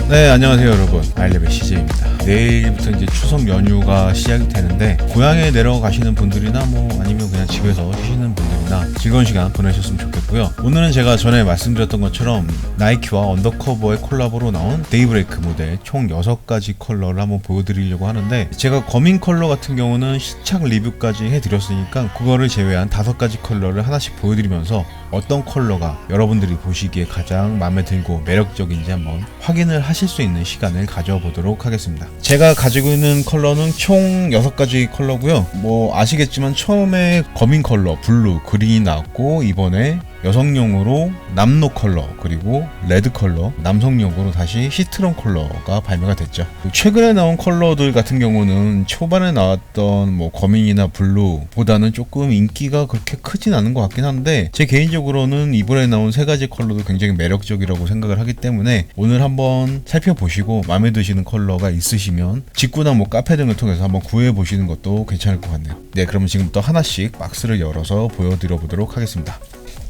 네, 안녕하세요 여러분, 아이레벨 CJ입니다. 내일부터 이제 추석 연휴가 시작이 되는데 고향에 내려가시는 분들이나 아니면 그냥 집에서 쉬시는 분들이나 즐거운 시간 보내셨으면 좋겠고요. 오늘은 제가 전에 말씀드렸던 것처럼 나이키와 언더커버의 콜라보로 나온 데이브레이크 모델 총 6가지 컬러를 한번 보여드리려고 하는데, 제가 거민 컬러 같은 경우는 시착 리뷰까지 해드렸으니까 그거를 제외한 5가지 컬러를 하나씩 보여드리면서 어떤 컬러가 여러분들이 보시기에 가장 마음에 들고 매력적인지 한번 확인을 하실 수 있는 시간을 가져보도록 하겠습니다. 제가 가지고 있는 컬러는 총 6가지 컬러고요. 아시겠지만 처음에 거민 컬러, 블루, 그린이 나왔고, 이번에 여성용으로 남노 컬러, 그리고 레드 컬러, 남성용으로 다시 시트런 컬러가 발매가 됐죠. 최근에 나온 컬러들 같은 경우는 초반에 나왔던 거민이나 블루보다는 조금 인기가 그렇게 크진 않은 것 같긴 한데, 제 개인적으로는 이번에 나온 3가지 컬러도 굉장히 매력적이라고 생각을 하기 때문에 오늘 한번 살펴보시고 마음에 드시는 컬러가 있으시면 직구나 카페 등을 통해서 한번 구해보시는 것도 괜찮을 것 같네요. 네, 그러면 지금부터 하나씩 박스를 열어서 보여드려 보도록 하겠습니다.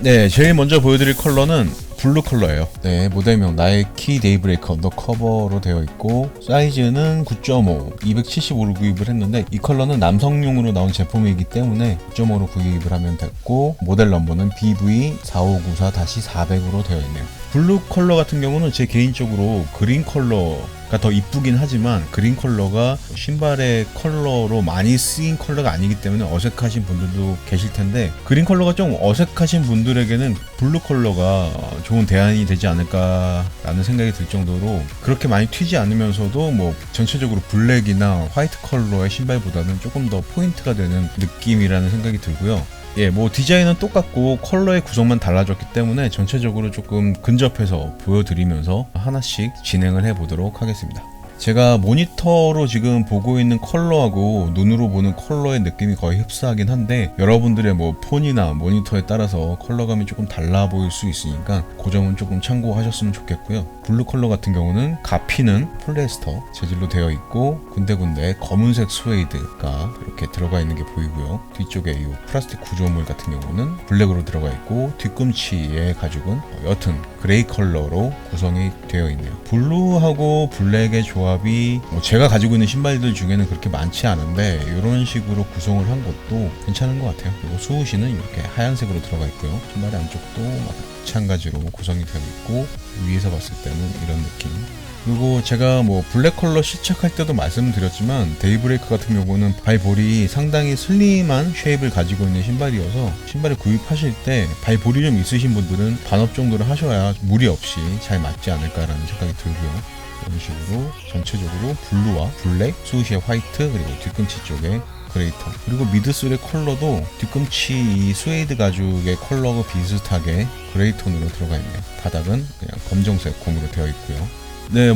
네, 제일 먼저 보여드릴 컬러는 블루 컬러예요. 네, 모델명 나이키 데이브레이크 언더커버로 되어 있고, 사이즈는 9.5, 275로 구입을 했는데, 이 컬러는 남성용으로 나온 제품이기 때문에 9.5로 구입을 하면 됐고, 모델 넘버는 BV4594-400으로 되어 있네요. 블루 컬러 같은 경우는 제 개인적으로 그린 컬러가 더 이쁘긴 하지만, 그린 컬러가 신발의 컬러로 많이 쓰인 컬러가 아니기 때문에 어색하신 분들도 계실 텐데, 그린 컬러가 좀 어색하신 분들에게는 블루 컬러가 좋은 대안이 되지 않을까라는 생각이 들 정도로, 그렇게 많이 튀지 않으면서도 전체적으로 블랙이나 화이트 컬러의 신발보다는 조금 더 포인트가 되는 느낌이라는 생각이 들고요. 예, 디자인은 똑같고 컬러의 구성만 달라졌기 때문에 전체적으로 조금 근접해서 보여드리면서 하나씩 진행을 해보도록 하겠습니다. 제가 모니터로 지금 보고 있는 컬러하고 눈으로 보는 컬러의 느낌이 거의 흡사하긴 한데, 여러분들의 폰이나 모니터에 따라서 컬러감이 조금 달라 보일 수 있으니까 그 점은 조금 참고하셨으면 좋겠고요. 블루 컬러 같은 경우는 가피는 폴리에스터 재질로 되어 있고, 군데군데 검은색 스웨이드가 이렇게 들어가 있는 게 보이고요. 뒤쪽에 이 플라스틱 구조물 같은 경우는 블랙으로 들어가 있고, 뒤꿈치의 가죽은 옅은 그레이 컬러로 구성이 되어 있네요. 블루하고 블랙의 조합이 제가 가지고 있는 신발들 중에는 그렇게 많지 않은데, 이런 식으로 구성을 한 것도 괜찮은 것 같아요. 그리고 수호신은 이렇게 하얀색으로 들어가 있고요. 신발 안쪽도 마찬가지로 구성이 되어 있고, 위에서 봤을 때는 이런 느낌. 그리고 제가 블랙 컬러 시착할 때도 말씀드렸지만, 데이브레이크 같은 경우는 발볼이 상당히 슬림한 쉐입을 가지고 있는 신발이어서 신발을 구입하실 때 발볼이 좀 있으신 분들은 반업 정도를 하셔야 무리 없이 잘 맞지 않을까라는 생각이 들고요. 이런 식으로 전체적으로 블루와 블랙, 수시의 화이트, 그리고 뒤꿈치 쪽에 그레이톤, 그리고 미드솔의 컬러도 뒤꿈치 이 스웨이드 가죽의 컬러가 비슷하게 그레이톤으로 들어가 있네요. 바닥은 그냥 검정색 곰으로 되어 있고요. 네,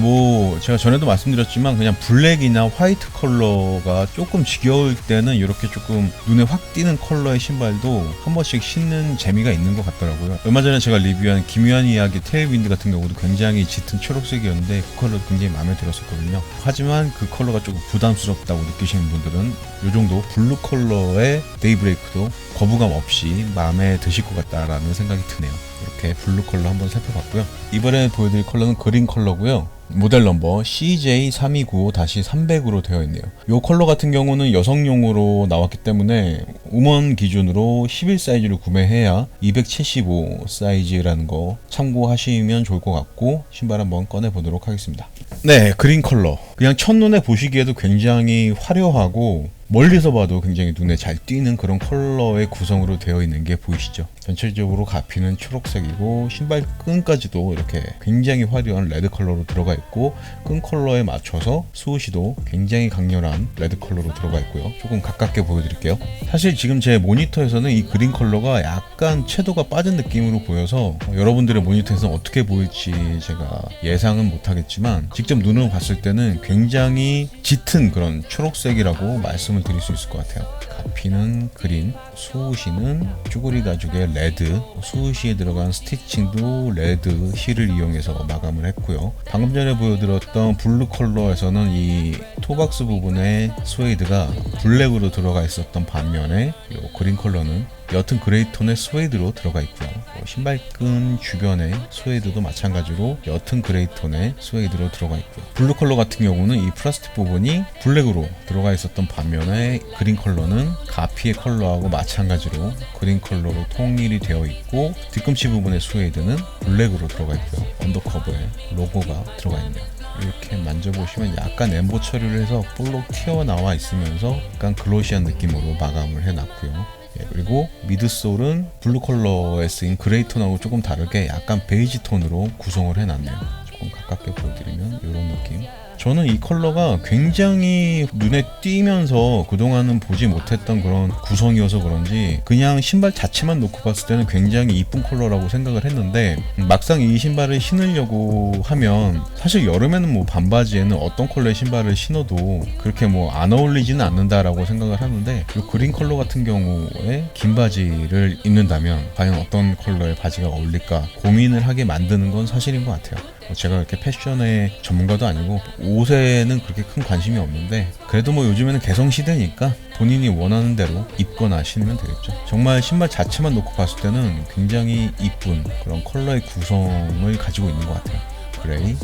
제가 전에도 말씀드렸지만 그냥 블랙이나 화이트 컬러가 조금 지겨울 때는 이렇게 조금 눈에 확 띄는 컬러의 신발도 한 번씩 신는 재미가 있는 것 같더라고요. 얼마 전에 제가 리뷰한 김유한 이야기 테일윈드 같은 경우도 굉장히 짙은 초록색이었는데 그 컬러도 굉장히 마음에 들었었거든요. 하지만 그 컬러가 조금 부담스럽다고 느끼시는 분들은 이 정도 블루 컬러의 데이브레이크도 거부감 없이 마음에 드실 것 같다라는 생각이 드네요. 이렇게 블루 컬러 한번 살펴봤고요. 이번에 보여드릴 컬러는 그린 컬러고요. 모델 넘버 CJ3295-300으로 되어 있네요. 이 컬러 같은 경우는 여성용으로 나왔기 때문에 우먼 기준으로 11 사이즈를 구매해야 275 사이즈라는 거 참고하시면 좋을 것 같고, 신발 한번 꺼내보도록 하겠습니다. 네, 그린 컬러. 그냥 첫눈에 보시기에도 굉장히 화려하고 멀리서 봐도 굉장히 눈에 잘 띄는 그런 컬러의 구성으로 되어 있는 게 보이시죠? 전체적으로 가피는 초록색이고, 신발 끈까지도 이렇게 굉장히 화려한 레드 컬러로 들어가 있고, 끈 컬러에 맞춰서 수호시도 굉장히 강렬한 레드 컬러로 들어가 있고요. 조금 가깝게 보여드릴게요. 사실 지금 제 모니터에서는 이 그린 컬러가 약간 채도가 빠진 느낌으로 보여서 여러분들의 모니터에서는 어떻게 보일지 제가 예상은 못하겠지만, 직접 눈으로 봤을 때는 굉장히 짙은 그런 초록색이라고 말씀을 드릴 수 있을 것 같아요. 가피는 그린, 수호시는 쭈구리 가죽의 레드, 수호시에 들어간 스티칭도 레드 실을 이용해서 마감을 했고요. 방금 전에 보여드렸던 블루 컬러에서는 이 토박스 부분에 스웨이드가 블랙으로 들어가 있었던 반면에 이 그린 컬러는 옅은 그레이 톤의 스웨이드로 들어가 있고요. 신발끈 주변의 스웨이드도 마찬가지로 옅은 그레이 톤의 스웨이드로 들어가 있고요. 블루 컬러 같은 경우는 이 플라스틱 부분이 블랙으로 들어가 있었던 반면에 그린 컬러는 가피의 컬러하고 마찬가지로 그린 컬러로 통일이 되어 있고, 뒤꿈치 부분의 스웨이드는 블랙으로 들어가 있고요. 언더커버에 로고가 들어가 있네요. 이렇게 만져보시면 약간 엠보 처리를 해서 볼록 튀어나와 있으면서 약간 글로시한 느낌으로 마감을 해놨고요. 그리고 미드솔은 블루 컬러에 쓰인 그레이 톤하고 조금 다르게 약간 베이지 톤으로 구성을 해놨네요. 조금 가깝게 보여드리면 이런 느낌. 저는 이 컬러가 굉장히 눈에 띄면서 그동안은 보지 못했던 그런 구성이어서 그런지 그냥 신발 자체만 놓고 봤을 때는 굉장히 이쁜 컬러라고 생각을 했는데, 막상 이 신발을 신으려고 하면 사실 여름에는 뭐 반바지에는 어떤 컬러의 신발을 신어도 그렇게 뭐 안 어울리지는 않는다라고 생각을 하는데, 이 그린 컬러 같은 경우에 긴 바지를 입는다면 과연 어떤 컬러의 바지가 어울릴까 고민을 하게 만드는 건 사실인 것 같아요. 제가 이렇게 패션의 전문가도 아니고 옷에는 그렇게 큰 관심이 없는데, 그래도 뭐 요즘에는 개성 시대니까 본인이 원하는 대로 입거나 신으면 되겠죠. 정말 신발 자체만 놓고 봤을 때는 굉장히 이쁜 그런 컬러의 구성을 가지고 있는 것 같아요. 그레이,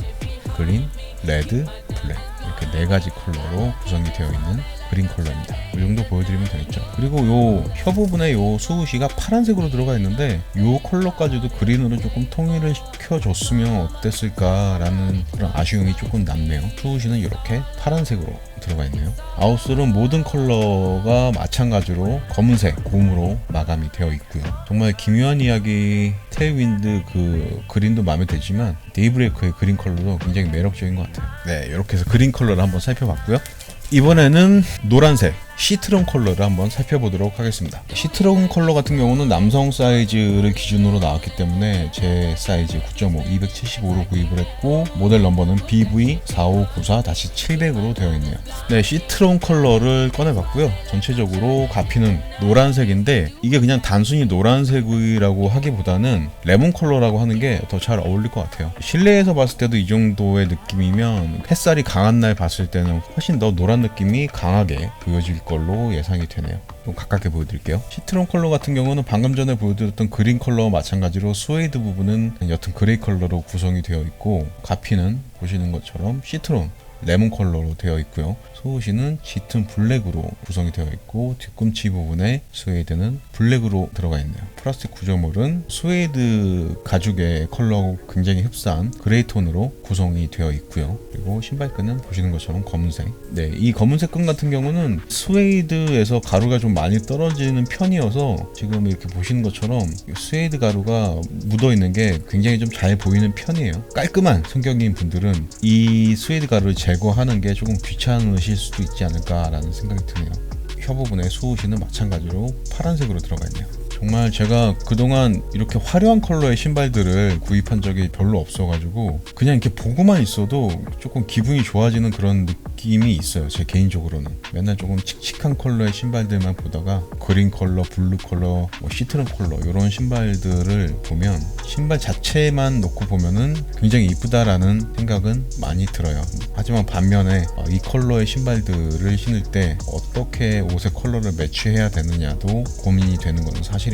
그린, 레드, 블랙, 이렇게 4가지 컬러로 구성이 되어 있는 그린 컬러입니다. 이 정도 보여드리면 되겠죠. 그리고 요 혀 부분에 요 수우시가 파란색으로 들어가 있는데, 요 컬러까지도 그린으로 조금 통일을 시켜줬으면 어땠을까라는 그런 아쉬움이 조금 남네요. 수우시는 이렇게 파란색으로 들어가 있네요. 아웃솔은 모든 컬러가 마찬가지로 검은색 곰으로 마감이 되어 있고요. 정말 기묘한 이야기 테일윈드 그 그린도 마음에 들지만 데이브레이크의 그린 컬러도 굉장히 매력적인 것 같아요. 네, 이렇게 해서 그린 컬러를 한번 살펴봤고요. 이번에는 노란색 시트론 컬러를 한번 살펴보도록 하겠습니다. 시트론 컬러 같은 경우는 남성 사이즈를 기준으로 나왔기 때문에 제 사이즈 9.5, 275로 구입을 했고, 모델 넘버는 BV4594-700으로 되어 있네요. 네, 시트론 컬러를 꺼내봤고요. 전체적으로 가피는 노란색인데, 이게 그냥 단순히 노란색이라고 하기보다는 레몬 컬러라고 하는 게 더 잘 어울릴 것 같아요. 실내에서 봤을 때도 이 정도의 느낌이면 햇살이 강한 날 봤을 때는 훨씬 더 노란 느낌이 강하게 보여질 걸로 예상이 되네요. 좀 가깝게 보여드릴게요. 시트론 컬러 같은 경우는 방금 전에 보여드렸던 그린 컬러와 마찬가지로 스웨이드 부분은 옅은 그레이 컬러로 구성이 되어 있고, 가피는 보시는 것처럼 시트론 레몬 컬러로 되어 있고요. 소우시는 짙은 블랙으로 구성이 되어 있고, 뒤꿈치 부분에 스웨이드는 블랙으로 들어가 있네요. 플라스틱 구조물은 스웨이드 가죽의 컬러하고 굉장히 흡사한 그레이 톤으로 구성이 되어 있고요. 그리고 신발끈은 보시는 것처럼 검은색. 네, 이 검은색 끈 같은 경우는 스웨이드에서 가루가 좀 많이 떨어지는 편이어서 지금 이렇게 보시는 것처럼 스웨이드 가루가 묻어 있는 게 굉장히 좀 잘 보이는 편이에요. 깔끔한 성격인 분들은 이 스웨이드 가루를 제거하는 게 조금 귀찮으실 수도 있지 않을까라는 생각이 드네요. 혀 부분에 수우시는 마찬가지로 파란색으로 들어가 있네요. 정말 제가 그동안 이렇게 화려한 컬러의 신발들을 구입한 적이 별로 없어가지고 그냥 이렇게 보고만 있어도 조금 기분이 좋아지는 그런 느낌이 있어요. 제 개인적으로는 맨날 조금 칙칙한 컬러의 신발들만 보다가 그린 컬러, 블루 컬러, 뭐 시트런 컬러 이런 신발들을 보면 신발 자체만 놓고 보면은 굉장히 이쁘다라는 생각은 많이 들어요. 하지만 반면에 이 컬러의 신발들을 신을 때 어떻게 옷의 컬러를 매치해야 되느냐도 고민이 되는 것은 사실이고요.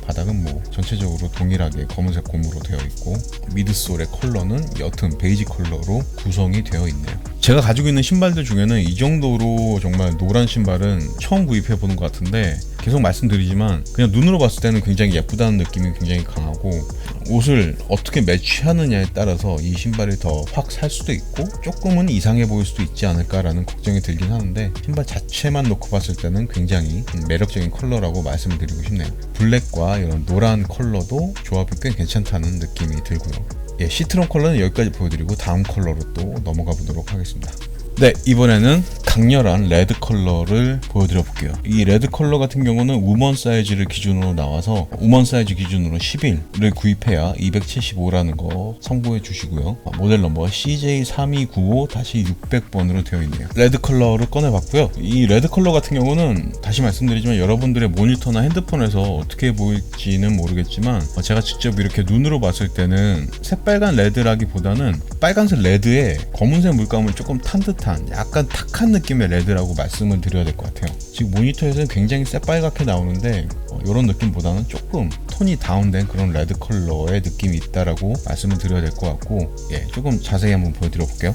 바닥은 뭐 전체적으로 동일하게 검은색 고무로 되어 있고, 미드솔의 컬러는 옅은 베이지 컬러로 구성이 되어 있네요. 제가 가지고 있는 신발들 중에는 이 정도로 정말 노란 신발은 처음 구입해 보는 것 같은데, 계속 말씀드리지만 그냥 눈으로 봤을 때는 굉장히 예쁘다는 느낌이 굉장히 강하고, 옷을 어떻게 매치하느냐에 따라서 이 신발이 더 확 살 수도 있고 조금은 이상해 보일 수도 있지 않을까라는 걱정이 들긴 하는데, 신발 자체만 놓고 봤을 때는 굉장히 매력적인 컬러라고 말씀을 드리고 싶네요. 블랙과 이런 노란 컬러도 조합이 꽤 괜찮다는 느낌이 들고요. 예, 시트론 컬러는 여기까지 보여드리고 다음 컬러로 또 넘어가 보도록 하겠습니다. 네, 이번에는 강렬한 레드 컬러를 보여드려 볼게요. 이 레드 컬러 같은 경우는 우먼 사이즈를 기준으로 나와서 우먼 사이즈 기준으로 11을 구입해야 275라는 거 참고해 주시고요. 모델 넘버 CJ3295-600번으로 되어 있네요. 레드 컬러를 꺼내봤고요. 이 레드 컬러 같은 경우는 다시 말씀드리지만 여러분들의 모니터나 핸드폰에서 어떻게 보일지는 모르겠지만 제가 직접 이렇게 눈으로 봤을 때는 새빨간 레드라기보다는 빨간색 레드에 검은색 물감을 조금 탄 듯한 약간 탁한 느낌의 레드라고 말씀을 드려야 될 것 같아요. 지금 모니터에서는 굉장히 새빨갛게 나오는데 이런 느낌보다는 조금 톤이 다운된 그런 레드 컬러의 느낌이 있다라고 말씀을 드려야 될 것 같고, 조금 자세히 한번 보여드려 볼게요.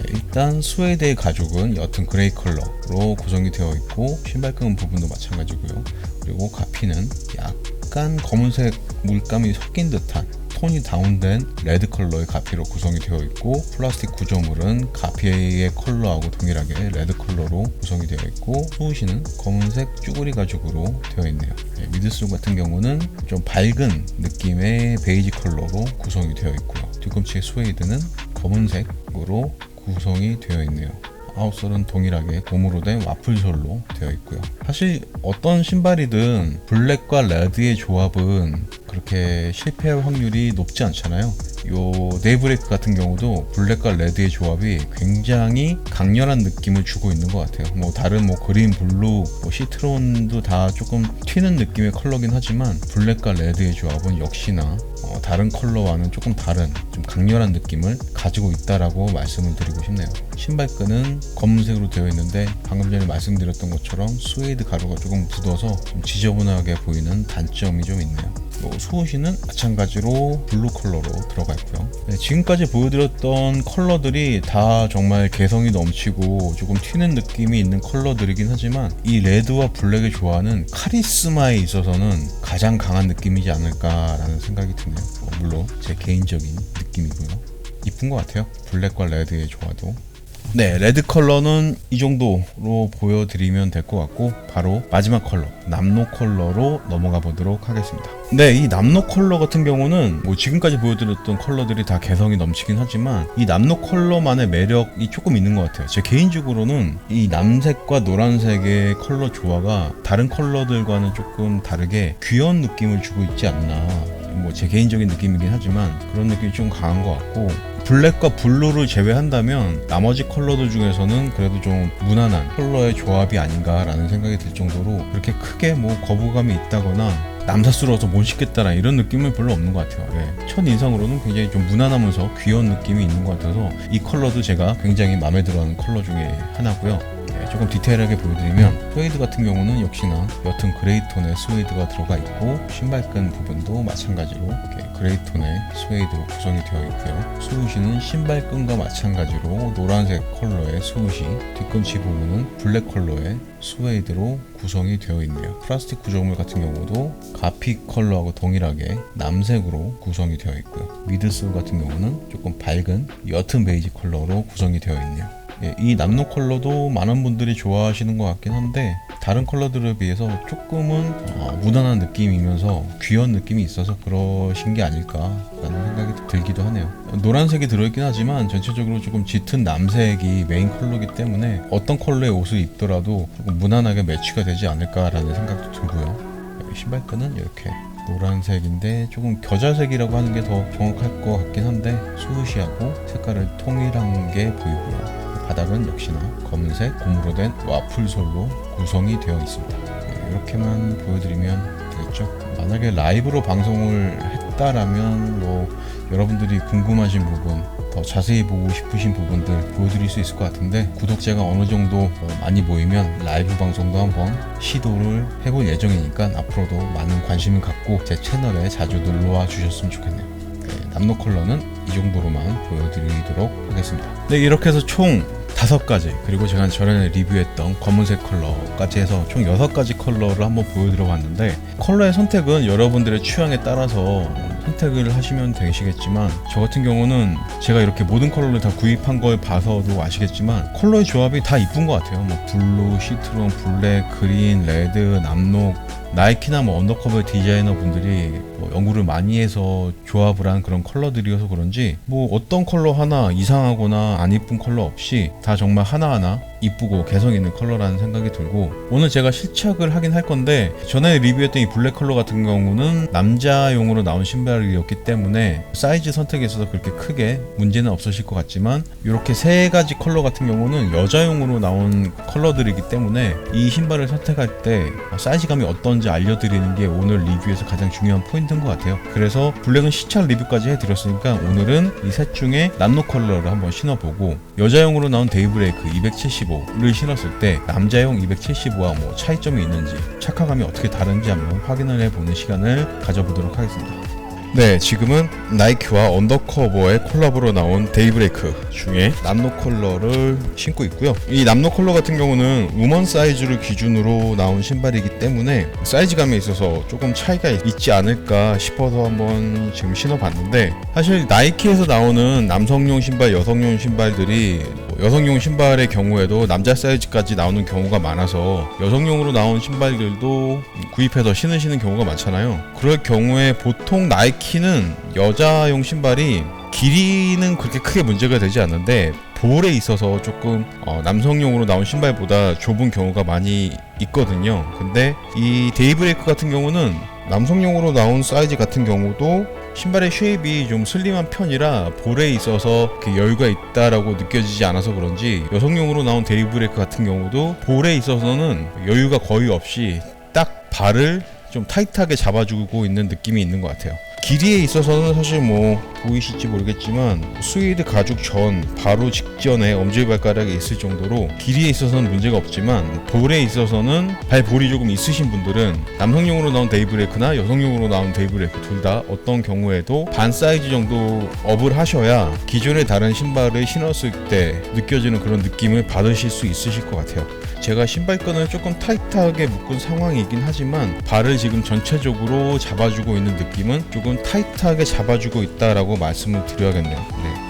일단 스웨이드의 가죽은 옅은 그레이 컬러로 구성이 되어 있고, 신발끈 부분도 마찬가지고요. 그리고 가피는 약간 검은색 물감이 섞인 듯한 톤이 다운된 레드 컬러의 가피로 구성이 되어 있고, 플라스틱 구조물은 가피의 컬러하고 동일하게 레드 컬러로 구성이 되어 있고, 수우시는 검은색 쭈구리 가죽으로 되어 있네요. 미드솔 같은 경우는 좀 밝은 느낌의 베이지 컬러로 구성이 되어 있고요. 뒤꿈치의 스웨이드는 검은색으로 구성이 되어 있네요. 아웃솔은 동일하게 고무로 된 와플솔로 되어 있고요. 사실 어떤 신발이든 블랙과 레드의 조합은 그렇게 실패할 확률이 높지 않잖아요. 요 데이브레이크 같은 경우도 블랙과 레드의 조합이 굉장히 강렬한 느낌을 주고 있는 것 같아요. 뭐 다른 그린, 블루, 시트론도 다 조금 튀는 느낌의 컬러긴 하지만 블랙과 레드의 조합은 역시나 다른 컬러와는 조금 다른 좀 강렬한 느낌을 가지고 있다라고 말씀을 드리고 싶네요. 신발끈은 검은색으로 되어 있는데 방금 전에 말씀드렸던 것처럼 스웨이드 가루가 조금 묻어서 좀 지저분하게 보이는 단점이 좀 있네요. 수호시는 마찬가지로 블루 컬러로 들어가 있고요. 지금까지 보여드렸던 컬러들이 다 정말 개성이 넘치고 조금 튀는 느낌이 있는 컬러들이긴 하지만 이 레드와 블랙의 조화는 카리스마에 있어서는 가장 강한 느낌이지 않을까라는 생각이 드네요. 물론 제 개인적인 느낌이고요. 이쁜 것 같아요. 블랙과 레드의 조화도. 레드 컬러는 이 정도로 보여드리면 될 것 같고, 바로 마지막 컬러 남노 컬러로 넘어가 보도록 하겠습니다. 이 남노 컬러 같은 경우는 지금까지 보여드렸던 컬러들이 다 개성이 넘치긴 하지만 이 남노 컬러만의 매력이 조금 있는 것 같아요. 제 개인적으로는 이 남색과 노란색의 컬러 조화가 다른 컬러들과는 조금 다르게 귀여운 느낌을 주고 있지 않나, 제 개인적인 느낌이긴 하지만 그런 느낌이 좀 강한 것 같고, 블랙과 블루를 제외한다면 나머지 컬러들 중에서는 그래도 좀 무난한 컬러의 조합이 아닌가라는 생각이 들 정도로 그렇게 크게 거부감이 있다거나 남사스러워서 못 신겠다라는 이런 느낌은 별로 없는 것 같아요. 첫 인상으로는 굉장히 좀 무난하면서 귀여운 느낌이 있는 것 같아서 이 컬러도 제가 굉장히 마음에 들어하는 컬러 중에 하나고요. 조금 디테일하게 보여드리면, 스웨이드 같은 경우는 역시나 옅은 그레이 톤의 스웨이드가 들어가 있고, 신발끈 부분도 마찬가지로 이렇게 그레이 톤의 스웨이드로 구성이 되어 있고요. 수우시는 신발끈과 마찬가지로 노란색 컬러의 수우시, 뒤꿈치 부분은 블랙 컬러의 스웨이드로 구성이 되어 있네요. 플라스틱 구조물 같은 경우도 가피 컬러하고 동일하게 남색으로 구성이 되어 있고요. 미들솔 같은 경우는 조금 밝은 옅은 베이지 컬러로 구성이 되어 있네요. 이 남노 컬러도 많은 분들이 좋아하시는 것 같긴 한데, 다른 컬러들에 비해서 조금은 무난한 느낌이면서 귀여운 느낌이 있어서 그러신 게 아닐까라는 생각이 들기도 하네요. 노란색이 들어있긴 하지만 전체적으로 조금 짙은 남색이 메인 컬러이기 때문에 어떤 컬러의 옷을 입더라도 조금 무난하게 매치가 되지 않을까라는 생각도 들고요. 신발끈은 이렇게 노란색인데 조금 겨자색이라고 하는 게 더 정확할 것 같긴 한데, 스우시하고 색깔을 통일한 게 보이고요. 바닥은 역시나 검은색 고무로 된 와플솔로 구성이 되어 있습니다. 이렇게만 보여드리면 되겠죠. 만약에 라이브로 방송을 했다라면 여러분들이 궁금하신 부분, 더 자세히 보고 싶으신 부분들 보여드릴 수 있을 것 같은데, 구독자가 어느 정도 많이 모이면 라이브 방송도 한번 시도를 해볼 예정이니까 앞으로도 많은 관심을 갖고 제 채널에 자주 놀러와 주셨으면 좋겠네요. 남노 컬러는 이 정도로만 보여드리도록 하겠습니다. 이렇게 해서 총 5가지, 그리고 제가 전에 리뷰했던 검은색 컬러까지 해서 총 6가지 컬러를 한번 보여드려 봤는데, 컬러의 선택은 여러분들의 취향에 따라서 선택을 하시면 되시겠지만, 저 같은 경우는 제가 이렇게 모든 컬러를 다 구입한 걸 봐서도 아시겠지만 컬러의 조합이 다 이쁜 것 같아요. 블루, 시트론, 블랙, 그린, 레드, 남녹, 나이키나 언더커버 디자이너 분들이 연구를 많이 해서 조합을 한 그런 컬러들이어서 그런지 어떤 컬러 하나 이상하거나 안 이쁜 컬러 없이 다 정말 하나하나 이쁘고 개성 있는 컬러라는 생각이 들고, 오늘 제가 실착을 하긴 할 건데, 전에 리뷰했던 이 블랙 컬러 같은 경우는 남자용으로 나온 신발이었기 때문에 사이즈 선택에 있어서 그렇게 크게 문제는 없으실 것 같지만, 이렇게 3가지 컬러 같은 경우는 여자용으로 나온 컬러들이기 때문에 이 신발을 선택할 때 사이즈감이 어떤지 있는지 알려드리는 게 오늘 리뷰에서 가장 중요한 포인트인 것 같아요. 그래서 블랙은 시착 리뷰까지 해드렸으니까 오늘은 이 셋 중에 남노 컬러를 한번 신어보고, 여자용으로 나온 데이브레이크 275를 신었을 때 남자용 275와 뭐 차이점이 있는지, 착화감이 어떻게 다른지 한번 확인을 해보는 시간을 가져보도록 하겠습니다. 네, 지금은 나이키와 언더커버의 콜라보로 나온 데이브레이크 중에 남노 컬러를 신고 있고요. 이 남노 컬러 같은 경우는 우먼 사이즈를 기준으로 나온 신발이기 때문에 사이즈감에 있어서 조금 차이가 있지 않을까 싶어서 한번 지금 신어봤는데, 사실 나이키에서 나오는 남성용 신발, 여성용 신발들이 여성용 신발의 경우에도 남자 사이즈까지 나오는 경우가 많아서 여성용으로 나온 신발들도 구입해서 신으시는 경우가 많잖아요. 그럴 경우에 보통 나이키는 여자용 신발이 길이는 그렇게 크게 문제가 되지 않는데 볼에 있어서 조금 남성용으로 나온 신발보다 좁은 경우가 많이 있거든요. 근데 이 데이브레이크 같은 경우는 남성용으로 나온 사이즈 같은 경우도 신발의 쉐입이 좀 슬림한 편이라 볼에 있어서 여유가 있다라고 느껴지지 않아서 그런지, 여성용으로 나온 데이브레이크 같은 경우도 볼에 있어서는 여유가 거의 없이 딱 발을 좀 타이트하게 잡아주고 있는 느낌이 있는 것 같아요. 길이에 있어서는 사실 뭐 보이실지 모르겠지만 스웨이드 가죽 전 바로 직전에 엄지발가락에 있을 정도로 길이에 있어서는 문제가 없지만, 볼에 있어서는 발볼이 조금 있으신 분들은 남성용으로 나온 데이브레이크나 여성용으로 나온 데이브레이크 둘 다 어떤 경우에도 반 사이즈 정도 업을 하셔야 기존의 다른 신발을 신었을 때 느껴지는 그런 느낌을 받으실 수 있으실 것 같아요. 제가 신발끈을 조금 타이트하게 묶은 상황이긴 하지만 발을 지금 전체적으로 잡아주고 있는 느낌은 조금 타이트하게 잡아주고 있다라고 말씀을 드려야겠네요. 네.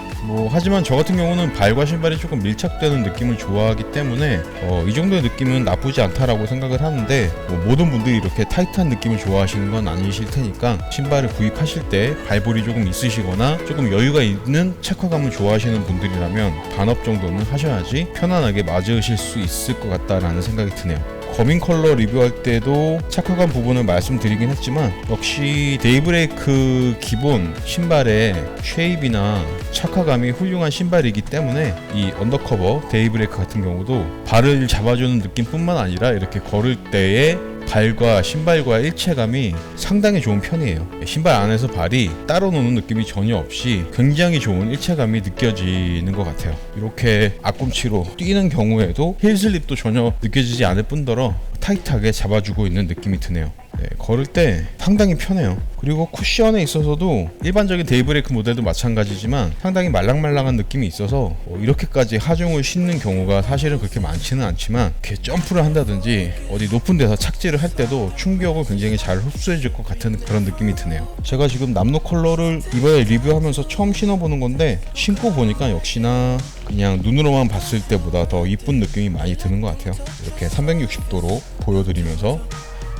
하지만 저 같은 경우는 발과 신발이 조금 밀착되는 느낌을 좋아하기 때문에 이 정도의 느낌은 나쁘지 않다라고 생각을 하는데, 모든 분들이 이렇게 타이트한 느낌을 좋아하시는 건 아니실 테니까 신발을 구입하실 때 발볼이 조금 있으시거나 조금 여유가 있는 착화감을 좋아하시는 분들이라면 반업 정도는 하셔야지 편안하게 맞으실 수 있을 것 같다라는 생각이 드네요. 거민 컬러 리뷰할 때도 착화감 부분을 말씀드리긴 했지만, 역시 데이브레이크 기본 신발의 쉐입이나 착화감이 훌륭한 신발이기 때문에 이 언더커버 데이브레이크 같은 경우도 발을 잡아주는 느낌뿐만 아니라 이렇게 걸을 때의 발과 신발과의 일체감이 상당히 좋은 편이에요. 신발 안에서 발이 따로 노는 느낌이 전혀 없이 굉장히 좋은 일체감이 느껴지는 것 같아요. 이렇게 앞꿈치로 뛰는 경우에도 힐슬립도 전혀 느껴지지 않을 뿐더러 타이트하게 잡아주고 있는 느낌이 드네요. 네, 걸을 때 상당히 편해요. 그리고 쿠션에 있어서도 일반적인 데이브레이크 모델도 마찬가지지만 상당히 말랑말랑한 느낌이 있어서 이렇게까지 하중을 신는 경우가 사실은 그렇게 많지는 않지만, 이렇게 점프를 한다든지 어디 높은 데서 착지를 할 때도 충격을 굉장히 잘 흡수해줄 것 같은 그런 느낌이 드네요. 제가 지금 남노 컬러를 이번에 리뷰하면서 처음 신어보는 건데, 신고 보니까 역시나 그냥 눈으로만 봤을 때보다 더 이쁜 느낌이 많이 드는 것 같아요. 이렇게 360도로 보여드리면서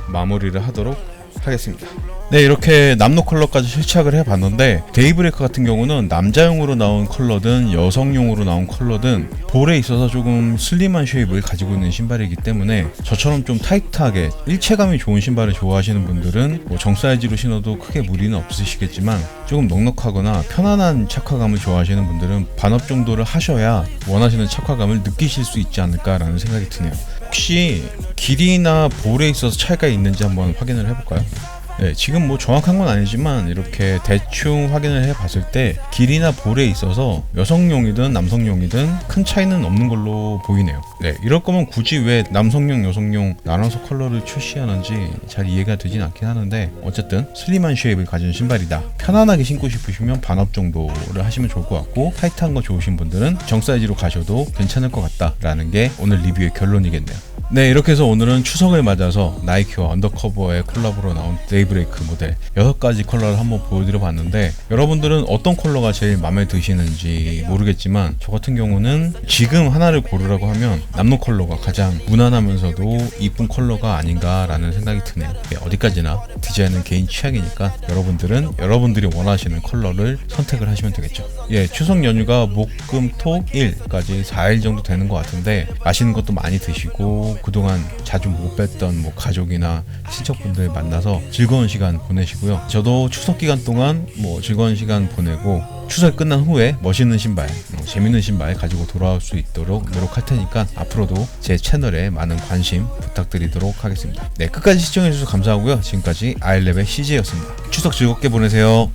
마무리를 하도록 하겠습니다. 네, 이렇게 남노 컬러까지 실착을 해봤는데, 데이브레이크 같은 경우는 남자용으로 나온 컬러든 여성용으로 나온 컬러든 볼에 있어서 조금 슬림한 쉐입을 가지고 있는 신발이기 때문에 저처럼 좀 타이트하게 일체감이 좋은 신발을 좋아하시는 분들은 정 사이즈로 신어도 크게 무리는 없으시겠지만, 조금 넉넉하거나 편안한 착화감을 좋아하시는 분들은 반업 정도를 하셔야 원하시는 착화감을 느끼실 수 있지 않을까라는 생각이 드네요. 혹시 길이나 볼에 있어서 차이가 있는지 한번 확인을 해볼까요? 네, 지금 뭐 정확한 건 아니지만 이렇게 대충 확인을 해봤을 때 길이나 볼에 있어서 여성용이든 남성용이든 큰 차이는 없는 걸로 보이네요. 네, 이럴 거면 굳이 왜 남성용, 여성용 나눠서 컬러를 출시하는지 잘 이해가 되진 않긴 하는데, 어쨌든 슬림한 쉐입을 가진 신발이다, 편안하게 신고 싶으시면 반업 정도를 하시면 좋을 것 같고, 타이트한 거 좋으신 분들은 정 사이즈로 가셔도 괜찮을 것 같다라는 게 오늘 리뷰의 결론이겠네요. 네, 이렇게 해서 오늘은 추석을 맞아서 나이키와 언더커버의 콜라보로 나온 데이브레이크 모델 6가지 컬러를 한번 보여드려 봤는데, 여러분들은 어떤 컬러가 제일 마음에 드시는지 모르겠지만 저 같은 경우는 지금 하나를 고르라고 하면 남노 컬러가 가장 무난하면서도 이쁜 컬러가 아닌가라는 생각이 드네요. 어디까지나 디자인은 개인 취향이니까 여러분들은 여러분들이 원하시는 컬러를 선택을 하시면 되겠죠. 예, 추석 연휴가 목, 금, 토, 일까지 4일 정도 되는 것 같은데 맛있는 것도 많이 드시고 또 그동안 자주 못 뵀던 뭐 가족이나 친척분들 만나서 즐거운 시간 보내시고요. 저도 추석 기간 동안 뭐 즐거운 시간 보내고 추석이 끝난 후에 멋있는 신발, 재밌는 신발 가지고 돌아올 수 있도록 노력할 테니까 앞으로도 제 채널에 많은 관심 부탁드리도록 하겠습니다. 네, 끝까지 시청해주셔서 감사하고요. 지금까지 아이랩의 CJ였습니다. 추석 즐겁게 보내세요.